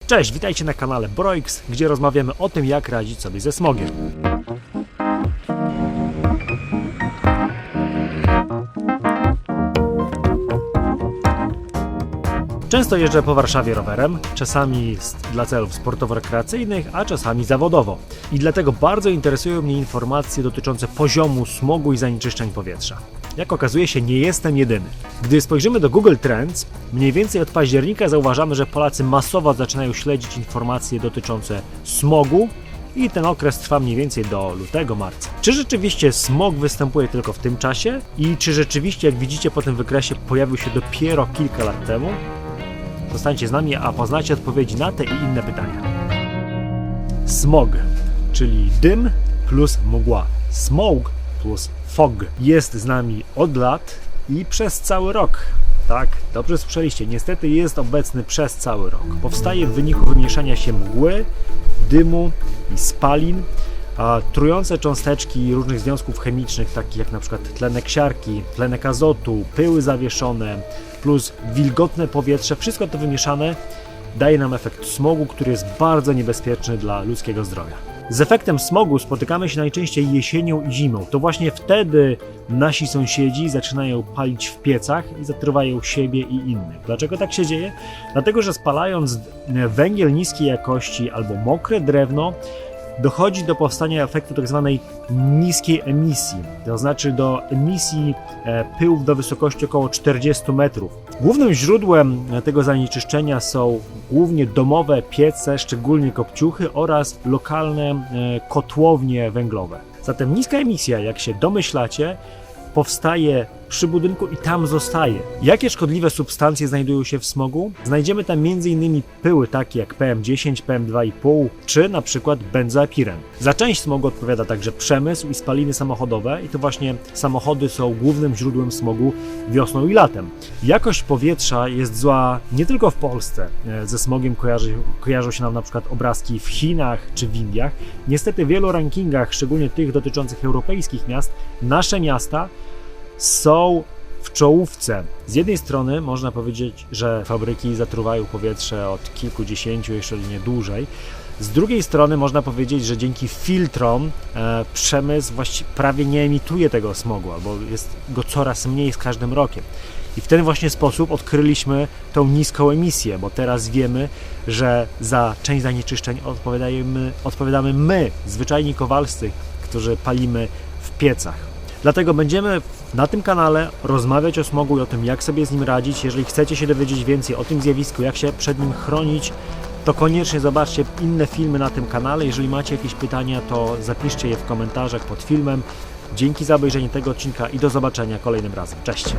Cześć, witajcie na kanale Broix, gdzie rozmawiamy o tym, jak radzić sobie ze smogiem. Często jeżdżę po Warszawie rowerem, czasami dla celów sportowo-rekreacyjnych, a czasami zawodowo. I dlatego bardzo interesują mnie informacje dotyczące poziomu smogu i zanieczyszczeń powietrza. Jak okazuje się, nie jestem jedyny. Gdy spojrzymy do Google Trends, mniej więcej od października zauważamy, że Polacy masowo zaczynają śledzić informacje dotyczące smogu i ten okres trwa mniej więcej do lutego, marca. Czy rzeczywiście smog występuje tylko w tym czasie i czy rzeczywiście, jak widzicie po tym wykresie, pojawił się dopiero kilka lat temu? Zostańcie z nami, a poznacie odpowiedzi na te i inne pytania. Smog, czyli dym plus mgła. Smog plus fog jest z nami od lat i przez cały rok. Tak, dobrze słyszeliście, niestety jest obecny przez cały rok. Powstaje w wyniku wymieszania się mgły, dymu i spalin, a trujące cząsteczki różnych związków chemicznych, takich jak na przykład tlenek siarki, tlenek azotu, pyły zawieszone, plus wilgotne powietrze, wszystko to wymieszane daje nam efekt smogu, który jest bardzo niebezpieczny dla ludzkiego zdrowia. Z efektem smogu spotykamy się najczęściej jesienią i zimą. To właśnie wtedy nasi sąsiedzi zaczynają palić w piecach i zatruwają siebie i innych. Dlaczego tak się dzieje? Dlatego, że spalając węgiel niskiej jakości albo mokre drewno, dochodzi do powstania efektu tzw. niskiej emisji, to znaczy do emisji pyłów do wysokości około 40 metrów. Głównym źródłem tego zanieczyszczenia są głównie domowe piece, szczególnie kopciuchy oraz lokalne kotłownie węglowe. Zatem niska emisja, jak się domyślacie, powstaje przy budynku i tam zostaje. Jakie szkodliwe substancje znajdują się w smogu? Znajdziemy tam m.in. pyły takie jak PM10, PM2,5 czy na przykład benzoapiren. Za część smogu odpowiada także przemysł i spaliny samochodowe i to właśnie samochody są głównym źródłem smogu wiosną i latem. Jakość powietrza jest zła nie tylko w Polsce. Ze smogiem kojarzą się nam na przykład obrazki w Chinach czy w Indiach. Niestety w wielu rankingach, szczególnie tych dotyczących europejskich miast, nasze miasta są w czołówce. Z jednej strony można powiedzieć, że fabryki zatruwają powietrze od kilkudziesięciu, jeszcze nie dłużej. Z drugiej strony można powiedzieć, że dzięki filtrom przemysł właściwie prawie nie emituje tego smogu, albo jest go coraz mniej z każdym rokiem. I w ten właśnie sposób odkryliśmy tą niską emisję, bo teraz wiemy, że za część zanieczyszczeń odpowiadamy my, zwyczajni kowalscy, którzy palimy w piecach. Dlatego będziemy na tym kanale rozmawiać o smogu i o tym, jak sobie z nim radzić. Jeżeli chcecie się dowiedzieć więcej o tym zjawisku, jak się przed nim chronić, to koniecznie zobaczcie inne filmy na tym kanale. Jeżeli macie jakieś pytania, to zapiszcie je w komentarzach pod filmem. Dzięki za obejrzenie tego odcinka i do zobaczenia kolejnym razem. Cześć!